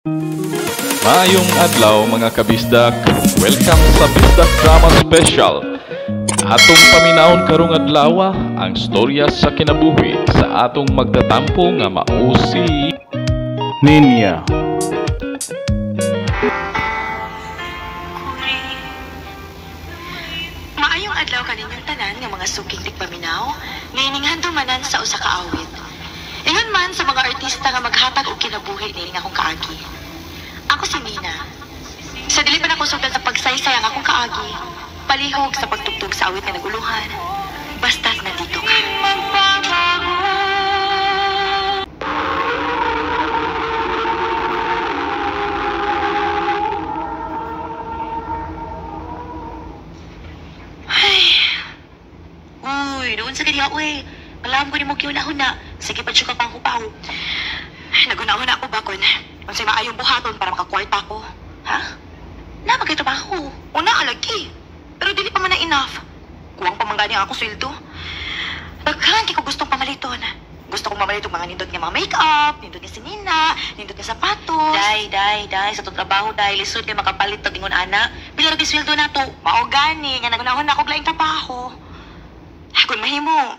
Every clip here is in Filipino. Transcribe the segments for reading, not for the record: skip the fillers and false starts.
Maayong adlaw mga kabisdak. Welcome sa Bisdak Drama Special. Atong paminahon karong adlaw ang storya sa kinabuhi sa atong magtatampo nga mao si Ninya. Maayong adlaw kaninyong tanan nga mga suging tigpaminaw, ngayon handumanan sa usa ka awit. Ingon man sa mga artista nga maghatag og kinabuhi nining akong kaagi. Ako si Nina. Sa dili pa nako sugdan sa pagsaysay ang akong kaagi, palihog sa pagtugtog sa awit nga naguluhan. Basta't nandito ka. Uy, doon sa kanya, uy. Alam ko ni mo kiunahon na. Sige pa siya kapang hupaw. Nagunahon na ako bakon. Kung sa'y maayong buhaton para makakwarta ko. Ha? Napagay trabaho. Una alagi. Pero dili pa man na enough. Kuwang pamanggani ang akong sweldo. Daghan ko gustong pamaliton. Gusto kong mamalitong mga nindot nga mga make-up, nindot nga sinina, nindot nga sapatos. Day. Sa itong trabaho, lisod kay makapalit tag ingon ana. Bila rin sweldo na to. Maogani, nga nagunahon na ako laing trabaho. Kung mahimo,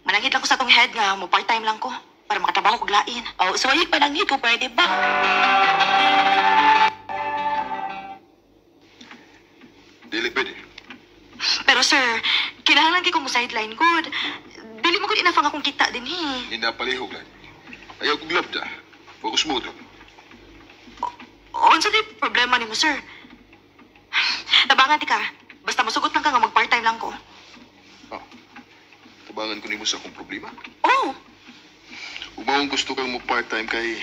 manangit lang ko sa tong head nga mo part-time lang ko para makatrabaho kog lain. Oh, so ayun panangit ko pwede ba? Dili pwede. Pero sir, kinahanglan kay ko mo sideline good. Dili mo gud inafang akong kita din Hindi palihog lang. Ayaw kong labda. Focus mo ito. Unsa di problema nimo sir? Tabangan ti ka. Basta masugot lang ka nga mag part-time lang ko. Tabangan ko ni mo sa akong problema. Oh, Umawang gusto kang mo part-time kay...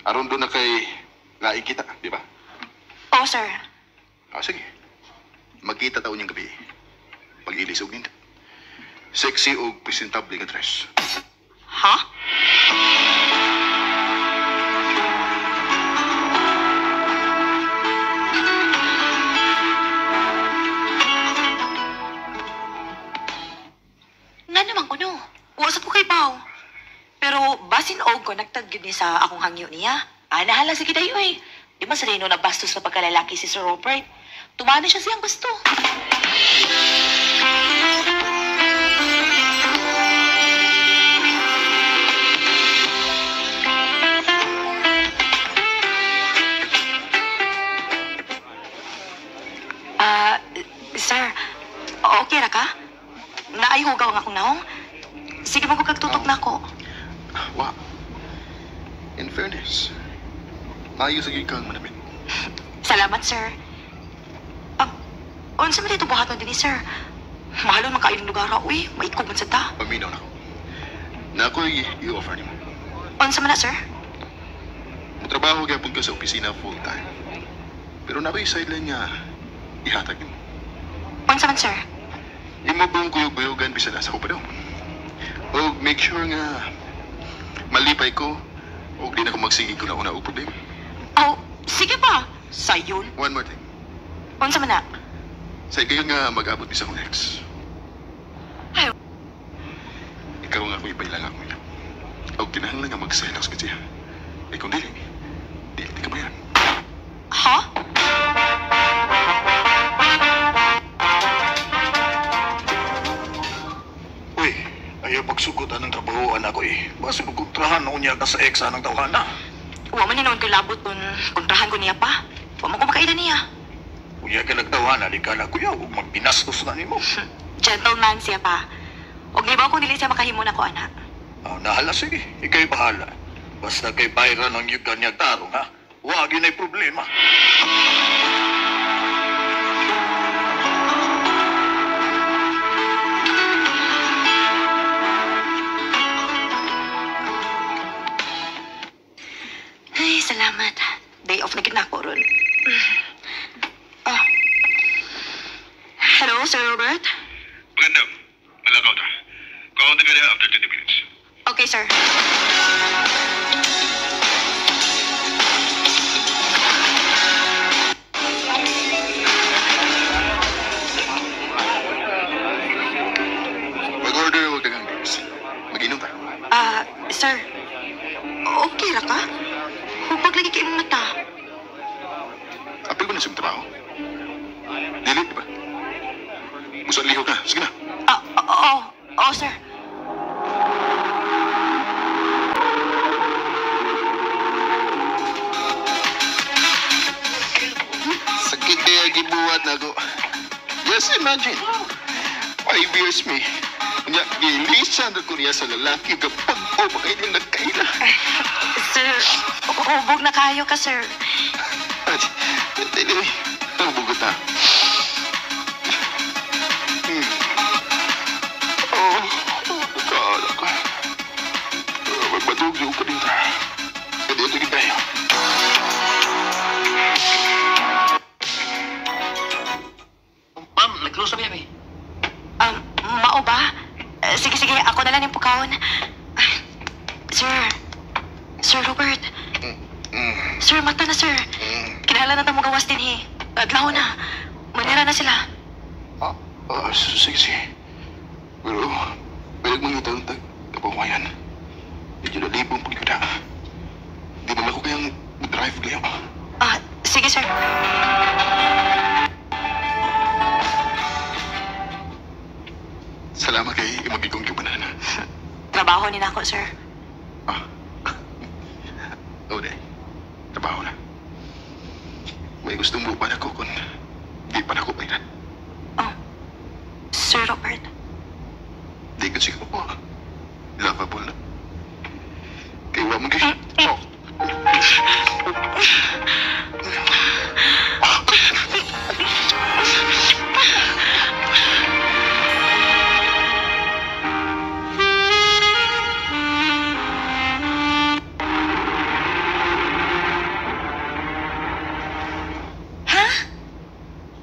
Aron doon na kay... Laing kita, di ba? oh sir. Sige. Magkita taon niyang gabi. Pag-ilis og nindot. Sexy o presentable nga dress. Ha? Nga naman ko no. Uwasat ko kay Pao. Pero basin og ko nagtag yun ni sa akong hangyo niya. Nahala sige dayo eh. Di man sa rino na bastos sa pagkalalaki si Sir Robert. Tumana siya siyang gusto. Sir, okay ra ka? Naayhugaw nga akong naong. Sige mo kagtutok na ako. Wow. In fairness, maayo sa kang manapit. Salamat, sir. Unsa man dito buhaton din ni sir? Mahalon man kaayong lugar, uy. Maikog man sa ta. Paminaw na ako. Na ako'y i-offer ni mo. Unsa man na, sir? Matrabaho gyapon ka sa opisina full-time. Pero na ako'y sideline nga ihatag ni mo. Unsa man, sir? Imo buong kuyog-buyogan bisa na sa ko pa daw. O make sure nga malipay ko o di na ko magsigi ko na una o problema. Oh, sige pa. Sayon. One more thing. Unsa man na? Sa igayon nga mag-abot bisa kong ex. Ay. Ikaw nga ako ipailang ako niya. O kinahanglan nga magselos ka siya. Kung di ka ba yan? Ha? Uy, ayaw pagsugutan ng trabahoan ako eh. Basta magkontrahan na unya ka sa ex anang tawahan na. Uwa man ni noon ko labot kung kontrahan ko niya pa. Uwa man ko makailan niya. Unya ka nagtawahan na, di ka na kuya, huwag magbinastos na ni mo. Gentleman siya pa. Og di ba kung dili siya makahimo na ko, anak? Nahala, sige, ikay bahala. Basta kay bayra ng yugan niya tarong, ha? Huwag yun ay problema. Ay, salamat. Day off na ginako ron. Hello, Sir Robert? Magandang. Malakaw ta. Kaunti ka na after 20 minutes. Okay, sir. Mag-order o dagang drinks. Mag-inom ta. Sir. Okay ra ka? Hupag lagi kwarta. Apil ko na sa trabaho. Dili, di ba? Gusto liho ka. Sige na. Oo, sir. Sakit kaya gibuhat na ako. Just imagine. 5 years me. Nya, gilisan na ko niya sa lalaki kapag o baka hindi nagkaila. Sir, hubog na kayo ka, sir. At, hindi, ang bugot na. Nakala ka. Magmadugyo ka dito. Pwede ito tayo. Ma'am, nag-close na kami. Mao ba? Sige, ako na lang yung pukawon. Sir Robert. Sir, mata na, sir. Kinahanglan na itong magawas din, Adlaw na. Manira na sila. Sige. Pero, pwede mong itang kapawayan. Medyo nalibong pagkita. Di ba ako kayang drive kayo? Sige, sir. Salamat kay imagigong kibanan. Trabaho ni nako, sir. Oo, day. Trabaho na. May gustong mo pa na ko kung di pa na ko pailan. Sir Robert. Di ka siguro po. Lovable na. Kaya wala mong kayo.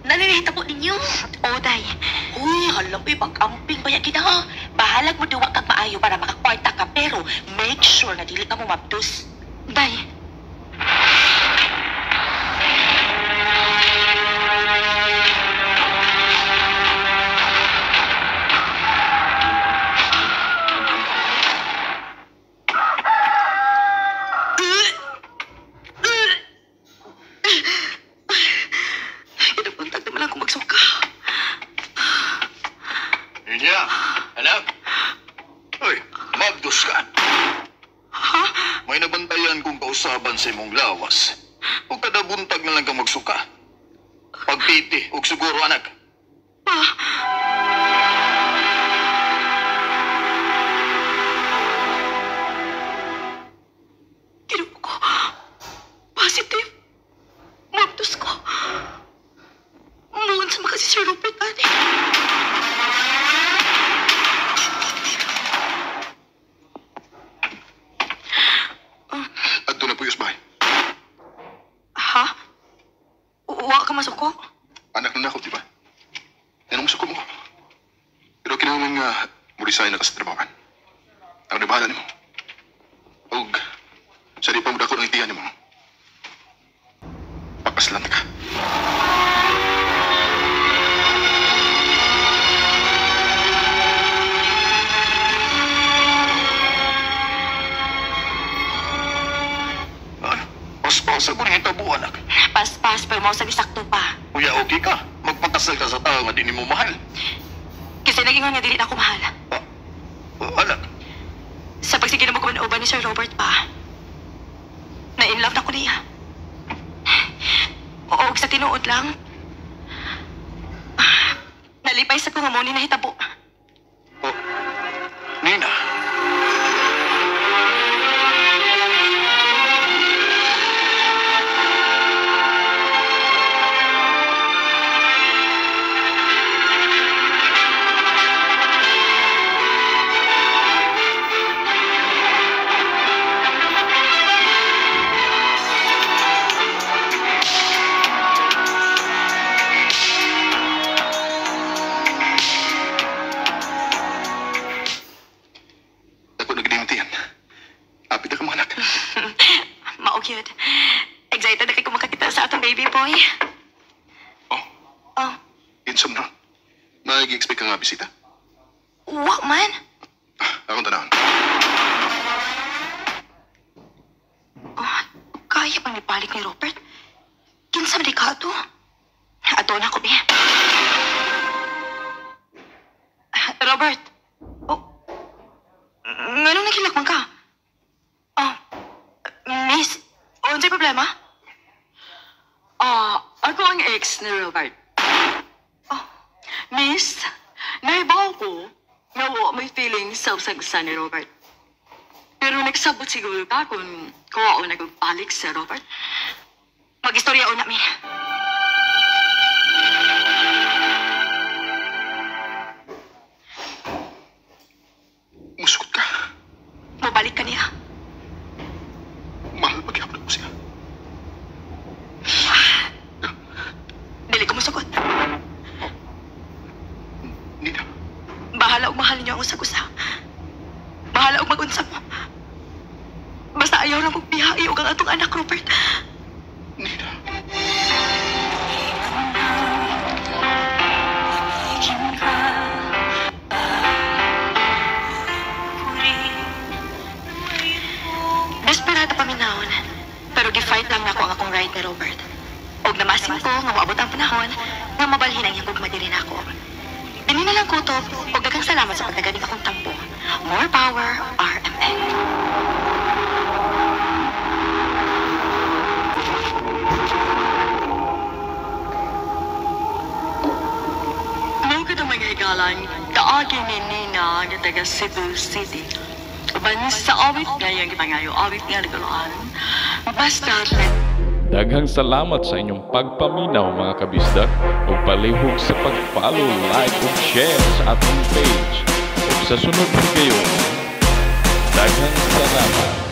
Naninihita po ninyo? Day. Uy, halapi, pag-amping ba yan ha? Bahalag mo duwa kag maayo para makakwarta ka, pero make sure na dili ka mo mabdus. Day. Kinabuntag naman ako magsuka. Ninya, anak. Hoy, magdos ka. Ha? May nabantayan kong kausaban sa imong lawas. Huwag kada buntag na lang kang magsuka. Pagpiti, huwag siguro anak. Kinupo ko. Positive. Mabdus ko. Muon sa makasi Sir Robert, ani. At doon na po yung bahay. Ha? Uwa ka masuko? Anak na ako, di ba? Yan ang gusto ko mo. Pero kinahanglan nga, murisay na ka sa trabawan. Ako na bahala ni mo. Og, sa di pa mo dako ng itiyan ni mo. Papaslan ka. Paspasa ko rin tabo, anak. Pas, pero mau sa gisakto pa. Kuya, okay ka. Magpakasal ka sa tao nga di mo mahal. Kasi naging nga dili na ako mahal. Anak, Sa pagsige na magkumanoban ni Sir Robert pa. Na-in love na ko niya. Oo, sa tinuod lang. Nalipay sa kung amoni na hitabo. Nina. Ako nagdimitihan. Apit na ka mga anak. Maog yun. Excited na kayo makakita sa atong baby boy. Oh, Oh, insom na. Nag-expect ka nga bisita. wa man. Akong tanahon. Oh, kaya pang nibalik ni Robert. Kinsa man ka ato? Ato na ko, be. Robert. Oh. Nganong nakilakman ka? Oh. Miss, unsay problema? Ako ang ex ni Robert. Oh. Miss, naibaw ko nga wa may feeling sa usag-usa ni Robert. Pero nagsabot siguro ka kung kuha o nagpalik si Robert. Mag-istorya una, mi. Musukot ka. Mabalik ka niya. Mahal pagyapon ko siya. Dili ko musugot. Nina, Bahala og mahal niyo ang usag-usa. Bahala og mag-unsa mo. Basta ayaw na mong bihai og ang atong anak, Robert. Nina. Desperado paminahon. Pero gi-fight lang nako ang akong right ni Robert. Og namasin ko nga maabot ang panahon nga mabalhin ang iyang gugma diri nako. Dini na lang kutob og daghang salamat sa pagdaganing akong tampo. More power, RMN. Nung ka na mga higalan, kaagi ni Nina nga taga Cebu City. Uban sa awit nga yung gitangayo, awit nga naguluan. Basta Daghang salamat sa inyong pagpaminaw mga kabisdak ug palihog sa pag-follow, like ug share sa atong page. Ug sa sunod video, daghang salamat.